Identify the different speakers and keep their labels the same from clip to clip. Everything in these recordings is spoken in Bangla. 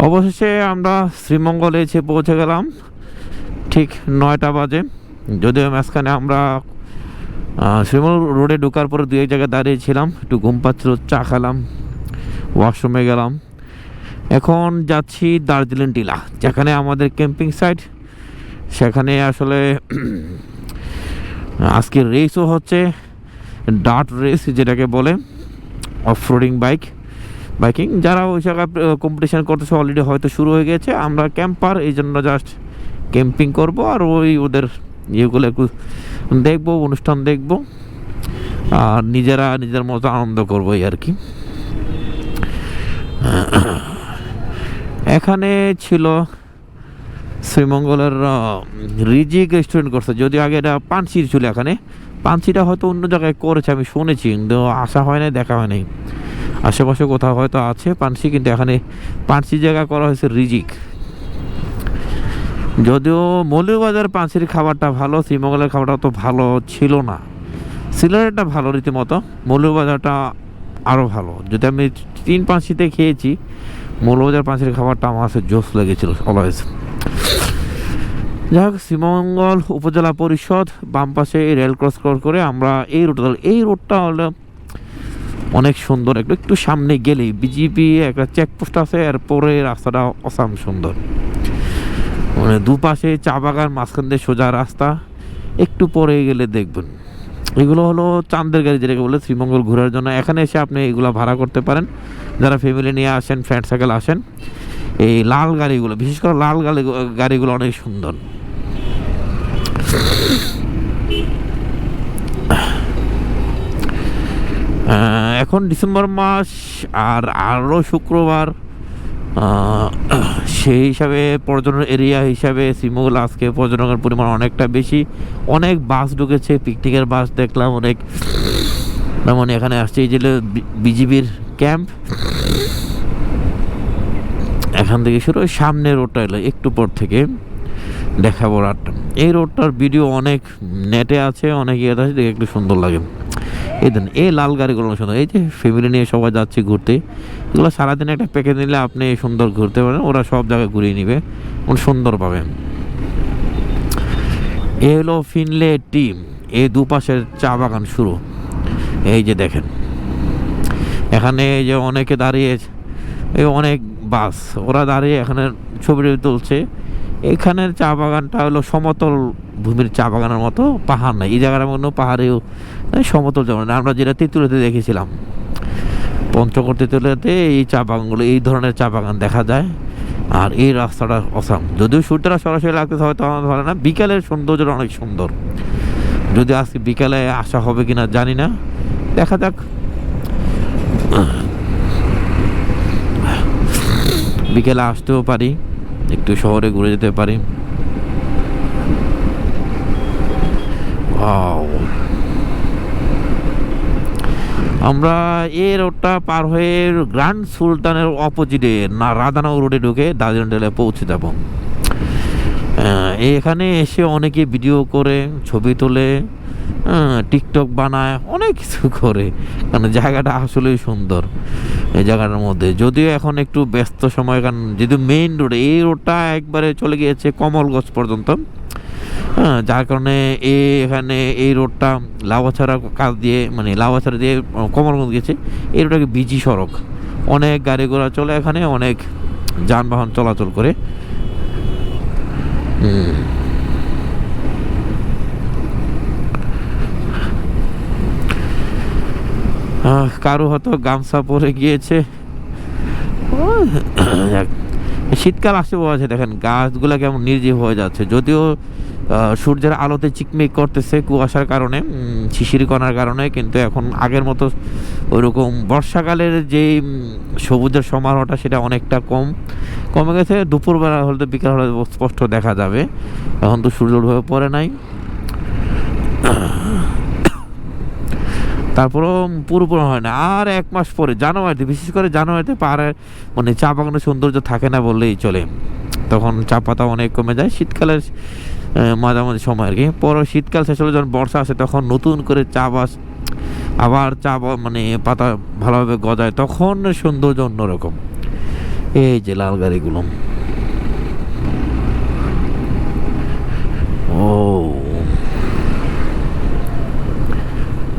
Speaker 1: অবশেষে আমরা শ্রীমঙ্গলে এসে পৌঁছে গেলাম ঠিক 9টা বাজে। যদিও মাঝখানে আমরা শ্রীমঙ্গল রোডে ঢোকার পরে দু এক জায়গায় দাঁড়িয়েছিলাম, একটু ঘুম পাচ্ছিল, চা খেলাম, ওয়াশরুমে গেলাম। এখন যাচ্ছি দার্জিলিং টিলা, যেখানে আমাদের ক্যাম্পিং সাইট। সেখানে আসলে আজকে রেসও হচ্ছে, ডার্ট রেস যেটাকে বলে, অফ রোডিং বাইকিং। যারা ওই জায়গায় কম্পিটিশান করতেছে অলরেডি হয়তো শুরু হয়ে গেছে। আমরা ক্যাম্পার, এই জন্য জাস্ট ক্যাম্পিং করব আর ওই ওদের ইয়েগুলো একটু দেখবো, অনুষ্ঠান দেখব আর নিজের মতো আনন্দ করবো এই আর কি। এখানে ছিল শ্রীমঙ্গলের রিজিক রেস্টুরেন্ট করছে, যদিও আগে এটা পানসির ছিল। এখানে পানসিটা হয়তো অন্য জায়গায় করেছে, আমি শুনেছি, কিন্তু আসা হয় নাই, দেখা হয় নাই। আশেপাশে কোথাও হয়তো আছে পানসি, কিন্তু এখানে পানসি জায়গা করা হয়েছে রিজিক। যদিও মৌলভীবাজার পানসির খাবারটা ভালো, শ্রীমঙ্গলের খাবারটা তো ভালো ছিল না। সিলেটেরটা ভালো রীতিমতো, মৌলভীবাজারটা আরও ভালো। যদি আমি 3 পানসিতে খেয়েছি, মৌলভীবাজার পানসির খাবারটা আমার কাছে জোস লেগেছিল অলওয়েজ। যাই হোক, শ্রীমঙ্গল উপজেলা পরিষদ বাম পাশে রেল ক্রস করে আমরা এই রোডটা হলো অনেক সুন্দর। একটু সামনে গেলেই বিজিপি একটা চেকপোস্ট আছে, এরপরে রাস্তাটা অসাম সুন্দর, মানে দুপাশে চা বাগান, মাঝখান দিয়ে সোজা রাস্তা। একটু পরে গেলে দেখবেন এগুলো হলো চাঁদের গাড়ি, যেটাকে বলে শ্রীমঙ্গল ঘোরার জন্য। এখানে এসে আপনি এগুলো ভাড়া করতে পারেন, যারা ফ্যামিলি নিয়ে আসেন, ফ্রেন্ড সার্কেল আসেন। এই লাল গাড়িগুলো, বিশেষ করে লাল গাড়িগুলো অনেক সুন্দর। এখন ডিসেম্বর মাস, আর আরও শুক্রবার, সেই হিসাবে পর্যটন এরিয়া হিসাবে শ্রীমঙ্গল আজকে পর্যটনের পরিমাণ অনেকটা বেশি। অনেক বাস ঢুকেছে, পিকনিকের বাস দেখলাম অনেক। যেমন এখানে আসছে এই যে বিজিবির ক্যাম্প, এখান থেকে শুরু। সামনে রোডটা এলো একটু পর থেকে দেখাবো রাতটা। এই রোডটার ভিডিও অনেক নেটে আছে, অনেক ইয়ে আছে, দেখে একটু সুন্দর লাগে। এই লাল গাড়িগুলো সুন্দর। এই যে ফ্যামিলি নিয়ে সবাই যাচ্ছে ঘুরতে, এগুলো সারাদিন একটা প্যাকেজ নিলে আপনি সুন্দর ঘুরতে পারেন, ওরা সব জায়গায় ঘুরিয়ে নিবে, সুন্দর পাবেন। এ হলো ফিনলে টিম, এই দুপাশের চা বাগান শুরু। এই যে দেখেন এখানে এই যে অনেকে দাঁড়িয়ে, এই অনেক বাস, ওরা দাঁড়িয়ে এখানে ছবি তুলছে। এখানের চা বাগানটা হলো সমতল ভূমির চা বাগানের মতো, পাহাড় নাই এই জায়গার মধ্যে, পাহাড়েও সমতল যেমন আমরা যেটা তেঁতুলিয়াতে দেখেছিলাম, পঞ্চগড় তেঁতুলিয়াতে এই চা বাগানগুলো, এই ধরনের চা বাগান দেখা যায়। আর এই রাস্তাটা অসাম, যদিও সূর্যটা সরাসরি লাগতেছে হয়তো আমার ভালো না। বিকালের সৌন্দর্যটা অনেক সুন্দর, যদি আজকে বিকালে আসা হবে কিনা জানি না, দেখা যাক। বিকেলে আসতেও পারি, একটু শহরে ঘুরে যেতে পারি। আমরা এই রোডটা পার হয়ে গ্র্যান্ড সুলতানের অপোজিটে রাধানগর রোডে ঢুকে দার্জিলিং টিলা পৌঁছে যাব। এখানে এসে অনেকে ভিডিও করে, ছবি তোলে, টিকটক বানায়, অনেক কিছু করে, কারণ জায়গাটা আসলেই সুন্দর এই জায়গাটার মধ্যে। যদিও এখন একটু ব্যস্ত সময়, কারণ যেহেতু মেইন রোড, এই রোডটা একবারে চলে গিয়েছে কমলগঞ্জ পর্যন্ত। যার কারণে এখানে এই রোডটা লাউয়াছড়া কাজ দিয়ে, মানে লাউয়াছড়া দিয়ে কমলগঞ্জ গেছে, এই রোডটাকে বিজি সড়ক, অনেক গাড়ি ঘোড়া চলে এখানে, অনেক যানবাহন চলাচল করে। কারো হয়তো গামছা পরে গিয়েছে। শীতকাল আসতে বলছে, দেখেন গাছগুলা কেমন নির্জীব হয়ে যাচ্ছে। যদিও সূর্যের আলোতে চিকমিক করতেছে কুয়াশার কারণে, শিশির কণার কারণে, কিন্তু এখন আগের মতো ওইরকম বর্ষাকালের যে সবুজের সমারোহটা সেটা অনেকটা কমে গেছে। দুপুরবেলা হলে, বিকাল হলে স্পষ্ট দেখা যাবে, এখন তো সূর্য ওইভাবে পড়ে নাই। তারপরেও পুরোপুরি হয় না, আর 1 মাস পরে জানুয়ারিতে, বিশেষ করে জানুয়ারিতে পাহাড়ে মানে চা বাগানের সৌন্দর্য থাকে না বললেই চলে। তখন চা পাতা অনেক কমে যায় শীতকালের মাঝামাঝি সময় আর কি। পরে শীতকাল শেষ হলে যখন বর্ষা আসে, তখন নতুন করে চা বাস, আবার চা মানে পাতা ভালোভাবে গজায়, তখন সৌন্দর্য অন্যরকম। এই যে লাল গাড়িগুলো, ও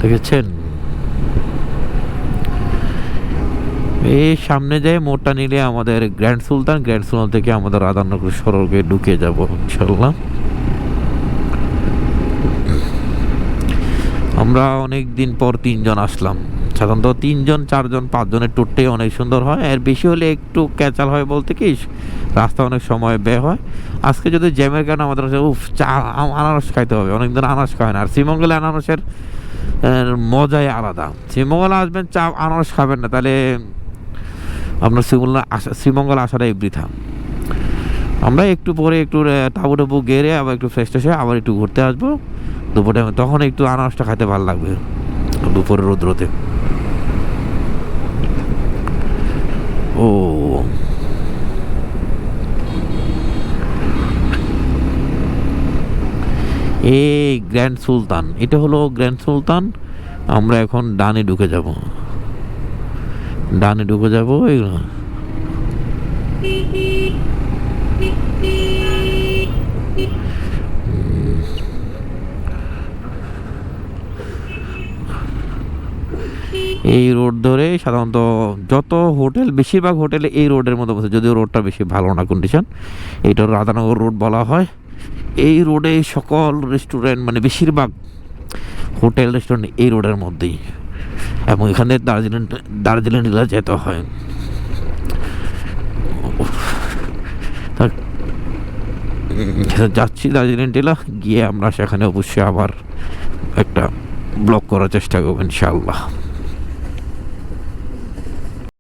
Speaker 1: দেখেছেন? এই সামনে যায় মোড়টা নিলে আমাদের গ্র্যান্ড সুলতান থেকে আমাদের রাধানগর সড়কে ঢুকে যাব ইনশাল্লাহ। আমরা অনেক দিন পর 3 জন আসলাম। সাধারণত 3 জন 4 জন 5 জনের ট্যুরটাই অনেক সুন্দর হয়, এর বেশি হলে একটু ক্যাচাল হয় বলতে কি রাস্তা অনেক সময় ব্যয় হয়। আজকে যদি জ্যামের কারণে আমাদের আনারস খাইতে হবে, অনেকদিন আনারস খায় না। আর শ্রীমঙ্গলে আনারসের মজাই আলাদা। শ্রীমঙ্গলে আসবেন আনারস খাবেন না, তাহলে আপনার শ্রীমঙ্গল আসাটাই বৃথা। আমরা একটু পরে একটু তাবু টাবু গেড়ে আবার একটু ফ্রেশ ট্রেশ হয়ে আবার একটু ঘুরতে আসবো দুপুরে, তখন একটু আনারসটা খেতে ভালো লাগবে দুপুরের রোদ্রতে। ও এই গ্র্যান্ড সুলতান, এটা হলো গ্র্যান্ড সুলতান। আমরা এখন ডানে ঢুকে যাব এগুলো। এই রোড ধরে সাধারণত যত হোটেল, বেশিরভাগ হোটেলে এই রোডের মধ্যে বসে, যদিও রোডটা বেশি ভালো না কন্ডিশন। এইটা রাধানগর রোড বলা হয়। এই রোডে সকল রেস্টুরেন্ট, মানে বেশিরভাগ হোটেল রেস্টুরেন্ট এই রোডের মধ্যেই, এবং এখানে দার্জিলিং জেলা যেতে হয়। যাচ্ছি দার্জিলিং জেলা, গিয়ে আমরা সেখানে অবশ্যই আবার একটা ব্লগ করার চেষ্টা করবো ইনশাআল্লাহ।